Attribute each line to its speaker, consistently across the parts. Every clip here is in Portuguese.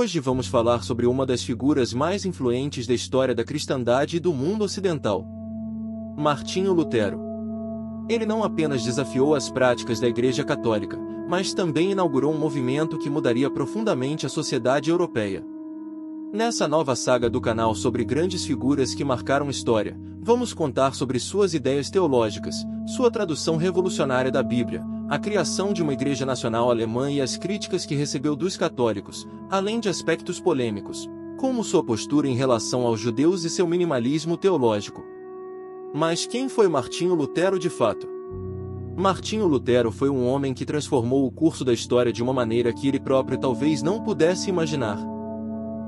Speaker 1: Hoje vamos falar sobre uma das figuras mais influentes da história da cristandade e do mundo ocidental. Martinho Lutero. Ele não apenas desafiou as práticas da Igreja Católica, mas também inaugurou um movimento que mudaria profundamente a sociedade europeia. Nessa nova saga do canal sobre grandes figuras que marcaram história, vamos contar sobre suas ideias teológicas, sua tradução revolucionária da Bíblia, a criação de uma Igreja Nacional Alemã e as críticas que recebeu dos católicos, além de aspectos polêmicos, como sua postura em relação aos judeus e seu minimalismo teológico. Mas quem foi Martinho Lutero de fato? Martinho Lutero foi um homem que transformou o curso da história de uma maneira que ele próprio talvez não pudesse imaginar.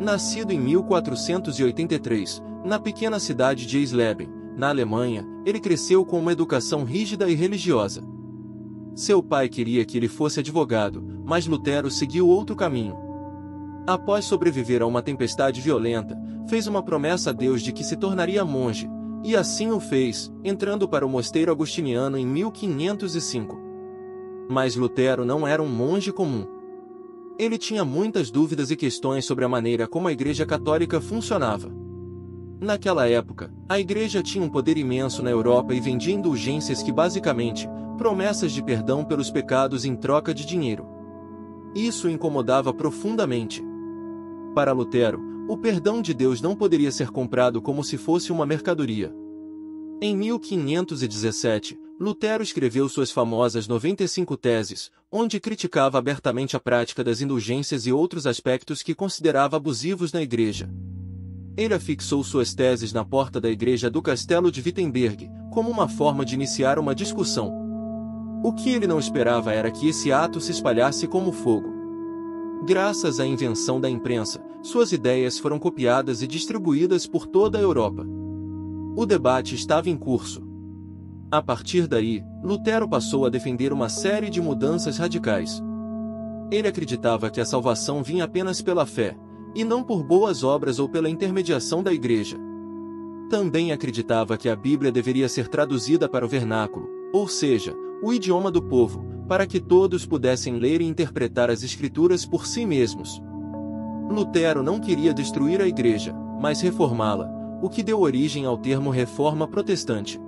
Speaker 1: Nascido em 1483, na pequena cidade de Eisleben, na Alemanha, ele cresceu com uma educação rígida e religiosa. Seu pai queria que ele fosse advogado, mas Lutero seguiu outro caminho. Após sobreviver a uma tempestade violenta, fez uma promessa a Deus de que se tornaria monge, e assim o fez, entrando para o mosteiro agostiniano em 1505. Mas Lutero não era um monge comum. Ele tinha muitas dúvidas e questões sobre a maneira como a Igreja Católica funcionava. Naquela época, a Igreja tinha um poder imenso na Europa e vendia indulgências que basicamente, promessas de perdão pelos pecados em troca de dinheiro. Isso o incomodava profundamente. Para Lutero, o perdão de Deus não poderia ser comprado como se fosse uma mercadoria. Em 1517, Lutero escreveu suas famosas 95 teses, onde criticava abertamente a prática das indulgências e outros aspectos que considerava abusivos na Igreja. Ele afixou suas teses na porta da igreja do Castelo de Wittenberg, como uma forma de iniciar uma discussão. O que ele não esperava era que esse ato se espalhasse como fogo. Graças à invenção da imprensa, suas ideias foram copiadas e distribuídas por toda a Europa. O debate estava em curso. A partir daí, Lutero passou a defender uma série de mudanças radicais. Ele acreditava que a salvação vinha apenas pela fé, e não por boas obras ou pela intermediação da Igreja. Também acreditava que a Bíblia deveria ser traduzida para o vernáculo, ou seja, o idioma do povo, para que todos pudessem ler e interpretar as Escrituras por si mesmos. Lutero não queria destruir a Igreja, mas reformá-la, o que deu origem ao termo Reforma Protestante.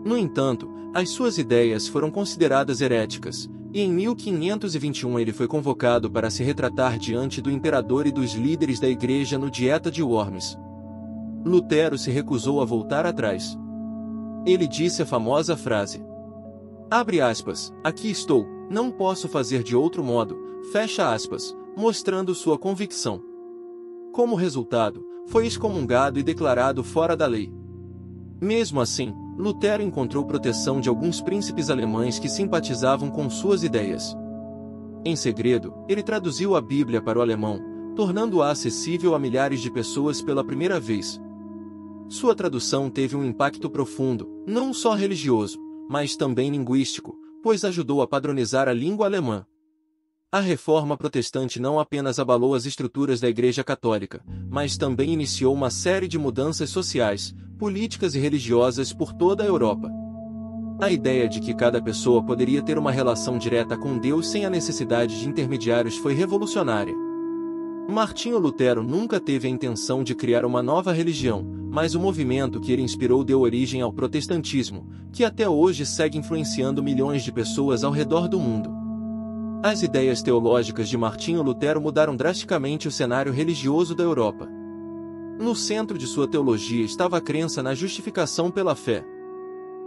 Speaker 1: No entanto, as suas ideias foram consideradas heréticas, e em 1521 ele foi convocado para se retratar diante do imperador e dos líderes da Igreja no Dieta de Worms. Lutero se recusou a voltar atrás. Ele disse a famosa frase: abre aspas, aqui estou, não posso fazer de outro modo, fecha aspas, mostrando sua convicção. Como resultado, foi excomungado e declarado fora da lei. Mesmo assim, Lutero encontrou proteção de alguns príncipes alemães que simpatizavam com suas ideias. Em segredo, ele traduziu a Bíblia para o alemão, tornando-a acessível a milhares de pessoas pela primeira vez. Sua tradução teve um impacto profundo, não só religioso, mas também linguístico, pois ajudou a padronizar a língua alemã. A Reforma Protestante não apenas abalou as estruturas da Igreja Católica, mas também iniciou uma série de mudanças sociais, políticas e religiosas por toda a Europa. A ideia de que cada pessoa poderia ter uma relação direta com Deus sem a necessidade de intermediários foi revolucionária. Martinho Lutero nunca teve a intenção de criar uma nova religião, mas o movimento que ele inspirou deu origem ao protestantismo, que até hoje segue influenciando milhões de pessoas ao redor do mundo. As ideias teológicas de Martinho Lutero mudaram drasticamente o cenário religioso da Europa. No centro de sua teologia estava a crença na justificação pela fé.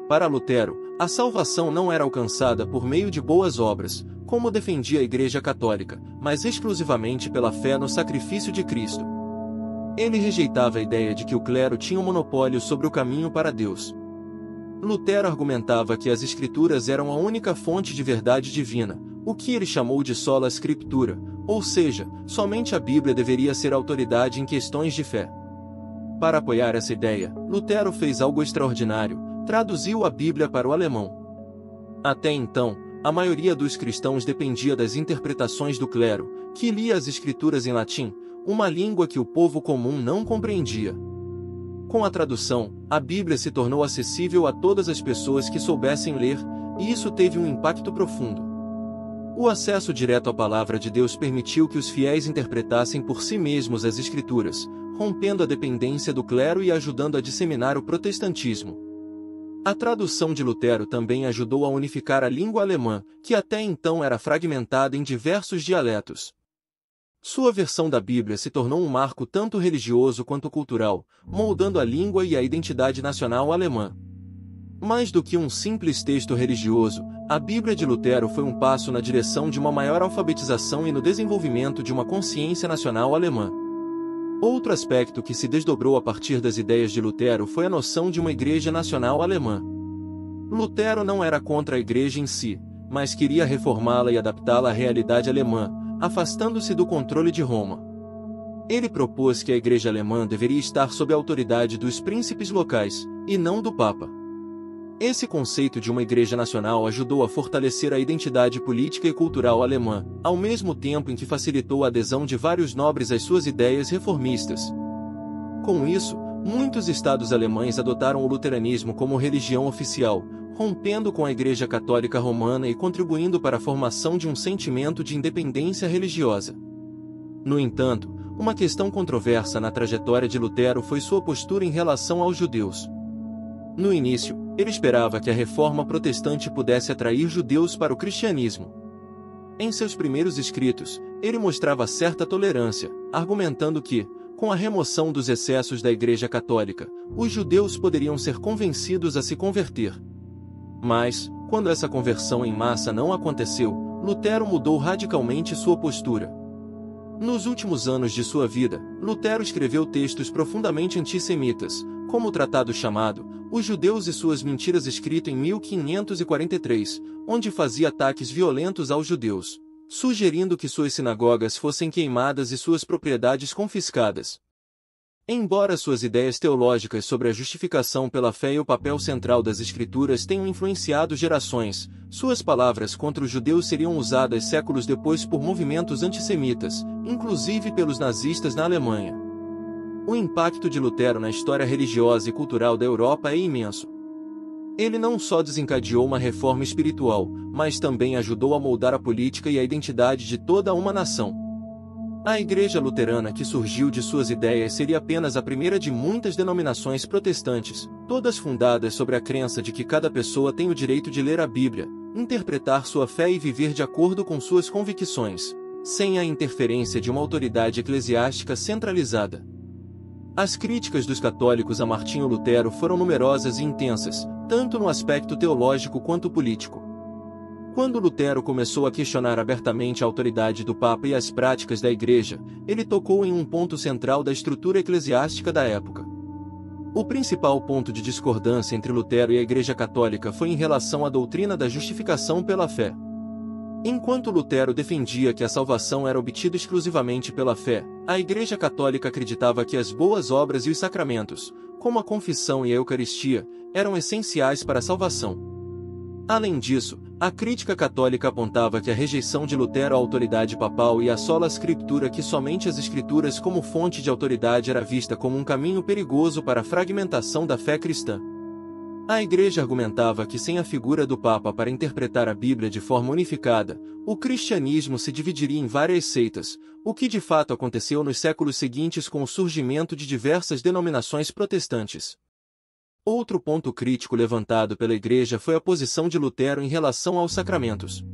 Speaker 1: Para Lutero, a salvação não era alcançada por meio de boas obras, como defendia a Igreja Católica, mas exclusivamente pela fé no sacrifício de Cristo. Ele rejeitava a ideia de que o clero tinha um monopólio sobre o caminho para Deus. Lutero argumentava que as Escrituras eram a única fonte de verdade divina, o que ele chamou de sola scriptura, ou seja, somente a Bíblia deveria ser autoridade em questões de fé. Para apoiar essa ideia, Lutero fez algo extraordinário, traduziu a Bíblia para o alemão. Até então, a maioria dos cristãos dependia das interpretações do clero, que lia as Escrituras em latim, uma língua que o povo comum não compreendia. Com a tradução, a Bíblia se tornou acessível a todas as pessoas que soubessem ler, e isso teve um impacto profundo. O acesso direto à palavra de Deus permitiu que os fiéis interpretassem por si mesmos as Escrituras, rompendo a dependência do clero e ajudando a disseminar o protestantismo. A tradução de Lutero também ajudou a unificar a língua alemã, que até então era fragmentada em diversos dialetos. Sua versão da Bíblia se tornou um marco tanto religioso quanto cultural, moldando a língua e a identidade nacional alemã. Mais do que um simples texto religioso, a Bíblia de Lutero foi um passo na direção de uma maior alfabetização e no desenvolvimento de uma consciência nacional alemã. Outro aspecto que se desdobrou a partir das ideias de Lutero foi a noção de uma igreja nacional alemã. Lutero não era contra a igreja em si, mas queria reformá-la e adaptá-la à realidade alemã, afastando-se do controle de Roma. Ele propôs que a igreja alemã deveria estar sob a autoridade dos príncipes locais, e não do Papa. Esse conceito de uma igreja nacional ajudou a fortalecer a identidade política e cultural alemã, ao mesmo tempo em que facilitou a adesão de vários nobres às suas ideias reformistas. Com isso, muitos estados alemães adotaram o luteranismo como religião oficial, rompendo com a Igreja Católica Romana e contribuindo para a formação de um sentimento de independência religiosa. No entanto, uma questão controversa na trajetória de Lutero foi sua postura em relação aos judeus. No início, ele esperava que a reforma protestante pudesse atrair judeus para o cristianismo. Em seus primeiros escritos, ele mostrava certa tolerância, argumentando que, com a remoção dos excessos da Igreja Católica, os judeus poderiam ser convencidos a se converter. Mas, quando essa conversão em massa não aconteceu, Lutero mudou radicalmente sua postura. Nos últimos anos de sua vida, Lutero escreveu textos profundamente antissemitas, como o tratado chamado Os Judeus e Suas Mentiras, escrito em 1543, onde fazia ataques violentos aos judeus, sugerindo que suas sinagogas fossem queimadas e suas propriedades confiscadas. Embora suas ideias teológicas sobre a justificação pela fé e o papel central das Escrituras tenham influenciado gerações, suas palavras contra os judeus seriam usadas séculos depois por movimentos antissemitas, inclusive pelos nazistas na Alemanha. O impacto de Lutero na história religiosa e cultural da Europa é imenso. Ele não só desencadeou uma reforma espiritual, mas também ajudou a moldar a política e a identidade de toda uma nação. A Igreja Luterana que surgiu de suas ideias seria apenas a primeira de muitas denominações protestantes, todas fundadas sobre a crença de que cada pessoa tem o direito de ler a Bíblia, interpretar sua fé e viver de acordo com suas convicções, sem a interferência de uma autoridade eclesiástica centralizada. As críticas dos católicos a Martinho Lutero foram numerosas e intensas, tanto no aspecto teológico quanto político. Quando Lutero começou a questionar abertamente a autoridade do Papa e as práticas da Igreja, ele tocou em um ponto central da estrutura eclesiástica da época. O principal ponto de discordância entre Lutero e a Igreja Católica foi em relação à doutrina da justificação pela fé. Enquanto Lutero defendia que a salvação era obtida exclusivamente pela fé, a Igreja Católica acreditava que as boas obras e os sacramentos, como a confissão e a Eucaristia, eram essenciais para a salvação. Além disso, a crítica católica apontava que a rejeição de Lutero à autoridade papal e à sola Scriptura, que somente as Escrituras como fonte de autoridade, era vista como um caminho perigoso para a fragmentação da fé cristã. A Igreja argumentava que sem a figura do Papa para interpretar a Bíblia de forma unificada, o cristianismo se dividiria em várias seitas, o que de fato aconteceu nos séculos seguintes com o surgimento de diversas denominações protestantes. Outro ponto crítico levantado pela Igreja foi a posição de Lutero em relação aos sacramentos.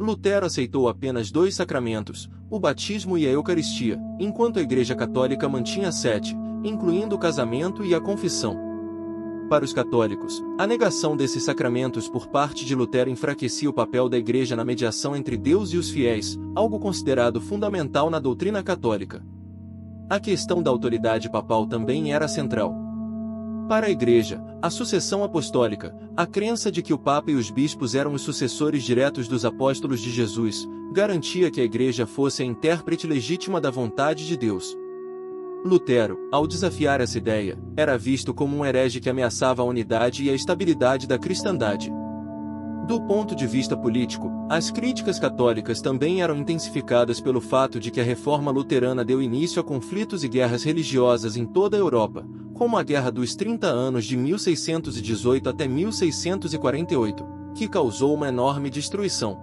Speaker 1: Lutero aceitou apenas 2 sacramentos, o batismo e a Eucaristia, enquanto a Igreja Católica mantinha 7, incluindo o casamento e a confissão. Para os católicos, a negação desses sacramentos por parte de Lutero enfraquecia o papel da Igreja na mediação entre Deus e os fiéis, algo considerado fundamental na doutrina católica. A questão da autoridade papal também era central. Para a Igreja, a sucessão apostólica, a crença de que o Papa e os bispos eram os sucessores diretos dos apóstolos de Jesus, garantia que a Igreja fosse a intérprete legítima da vontade de Deus. Lutero, ao desafiar essa ideia, era visto como um herege que ameaçava a unidade e a estabilidade da cristandade. Do ponto de vista político, as críticas católicas também eram intensificadas pelo fato de que a reforma luterana deu início a conflitos e guerras religiosas em toda a Europa, como a Guerra dos 30 Anos de 1618 até 1648, que causou uma enorme destruição.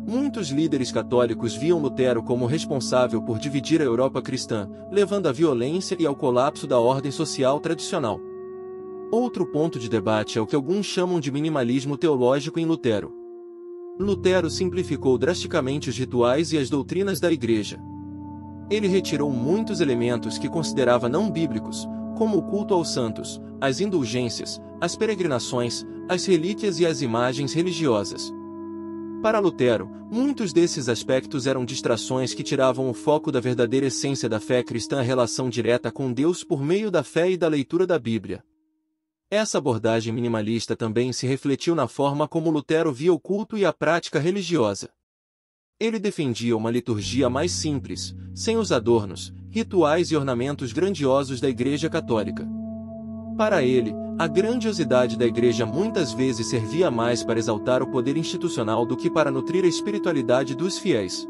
Speaker 1: Muitos líderes católicos viam Lutero como responsável por dividir a Europa cristã, levando à violência e ao colapso da ordem social tradicional. Outro ponto de debate é o que alguns chamam de minimalismo teológico em Lutero. Lutero simplificou drasticamente os rituais e as doutrinas da Igreja. Ele retirou muitos elementos que considerava não bíblicos, como o culto aos santos, as indulgências, as peregrinações, as relíquias e as imagens religiosas. Para Lutero, muitos desses aspectos eram distrações que tiravam o foco da verdadeira essência da fé cristã, a relação direta com Deus por meio da fé e da leitura da Bíblia. Essa abordagem minimalista também se refletiu na forma como Lutero via o culto e a prática religiosa. Ele defendia uma liturgia mais simples, sem os adornos, rituais e ornamentos grandiosos da Igreja Católica. Para ele, a grandiosidade da Igreja muitas vezes servia mais para exaltar o poder institucional do que para nutrir a espiritualidade dos fiéis.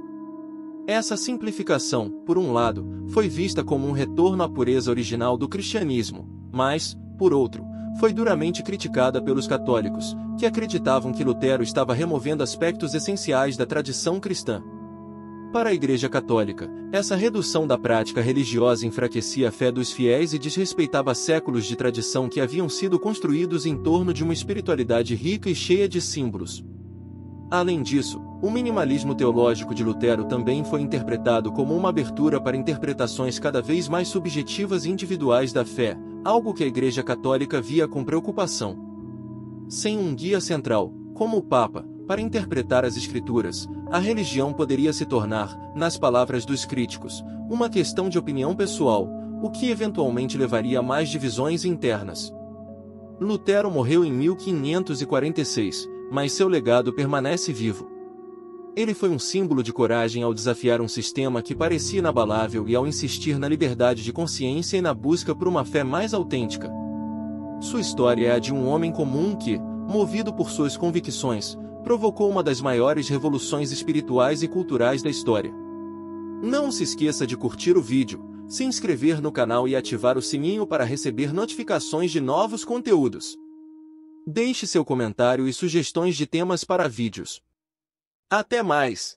Speaker 1: Essa simplificação, por um lado, foi vista como um retorno à pureza original do cristianismo, mas, por outro, foi duramente criticada pelos católicos, que acreditavam que Lutero estava removendo aspectos essenciais da tradição cristã. Para a Igreja Católica, essa redução da prática religiosa enfraquecia a fé dos fiéis e desrespeitava séculos de tradição que haviam sido construídos em torno de uma espiritualidade rica e cheia de símbolos. Além disso, o minimalismo teológico de Lutero também foi interpretado como uma abertura para interpretações cada vez mais subjetivas e individuais da fé, algo que a Igreja Católica via com preocupação. Sem um guia central, como o Papa, para interpretar as Escrituras, a religião poderia se tornar, nas palavras dos críticos, uma questão de opinião pessoal, o que eventualmente levaria a mais divisões internas. Lutero morreu em 1546, mas seu legado permanece vivo. Ele foi um símbolo de coragem ao desafiar um sistema que parecia inabalável e ao insistir na liberdade de consciência e na busca por uma fé mais autêntica. Sua história é a de um homem comum que, movido por suas convicções, provocou uma das maiores revoluções espirituais e culturais da história. Não se esqueça de curtir o vídeo, se inscrever no canal e ativar o sininho para receber notificações de novos conteúdos. Deixe seu comentário e sugestões de temas para vídeos. Até mais!